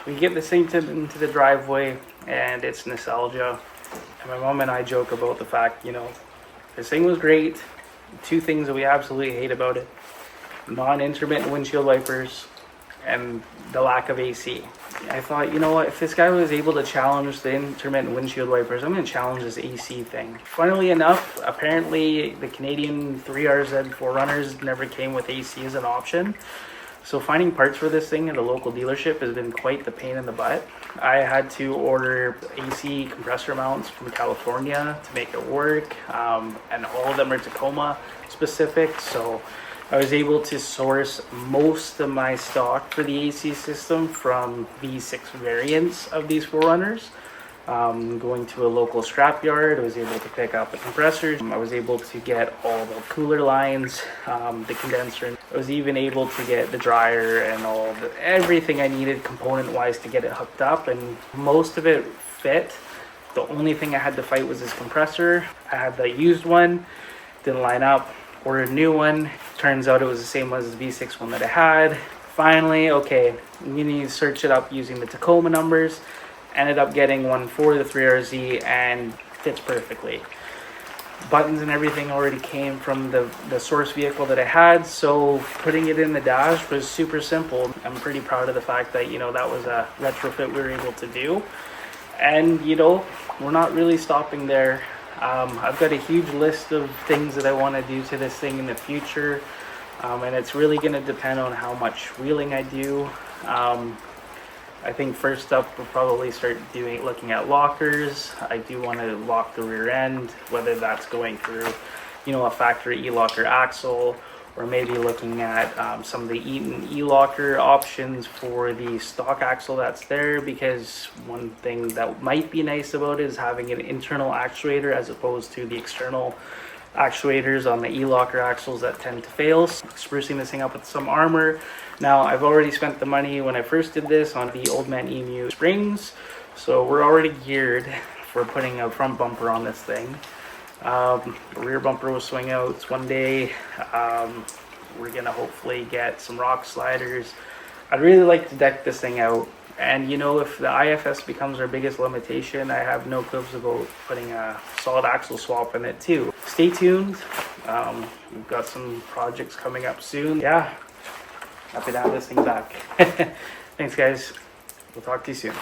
we get this thing into the driveway, and it's nostalgia. And my mom and I joke about the fact, you know, this thing was great. Two things that we absolutely hate about it: non-intermittent windshield wipers and the lack of AC. I thought, you know what, if this guy was able to challenge the intermittent windshield wipers, I'm going to challenge this AC thing. Funnily enough, apparently the Canadian 3RZ 4Runners never came with AC as an option. So finding parts for this thing at a local dealership has been quite the pain in the butt. I had to order AC compressor mounts from California to make it work, and all of them are Tacoma specific. So I was able to source most of my stock for the AC system from V6 variants of these 4Runners. Going to a local scrapyard, I was able to pick up the compressors. I was able to get all the cooler lines, the condenser. I was even able to get the dryer and everything I needed component-wise to get it hooked up, and most of it fit. The only thing I had to fight was this compressor. I had the used one, didn't line up. Ordered a new one. Turns out it was the same as the V6 one that I had. Finally, okay, you need to search it up using the Tacoma numbers. Ended up getting one for the 3RZ and fits perfectly. Buttons and everything already came from the source vehicle that I had, so putting it in the dash was super simple. I'm pretty proud of the fact that, you know, that was a retrofit we were able to do. And, you know, we're not really stopping there. I've got a huge list of things that I want to do to this thing in the future, and it's really going to depend on how much wheeling I do. I think first up we'll probably start looking at lockers. I do want to lock the rear end, whether that's going through, you know, a factory e-locker axle, or maybe looking at some of the Eaton e-locker options for the stock axle that's there, because one thing that might be nice about it is having an internal actuator as opposed to the external actuators on the e-locker axles that tend to fail. Sprucing this thing up with some armor. Now, I've already spent the money when I first did this on the Old Man Emu springs, so we're already geared for putting a front bumper on this thing. The rear bumper will swing out one day. We're gonna hopefully get some rock sliders. I'd really like to deck this thing out, and you know, if the IFS becomes our biggest limitation, I have no quibs about putting a solid axle swap in it too. Stay tuned. We've got some projects coming up soon. Yeah, happy to have this thing back. Thanks guys, we'll talk to you soon.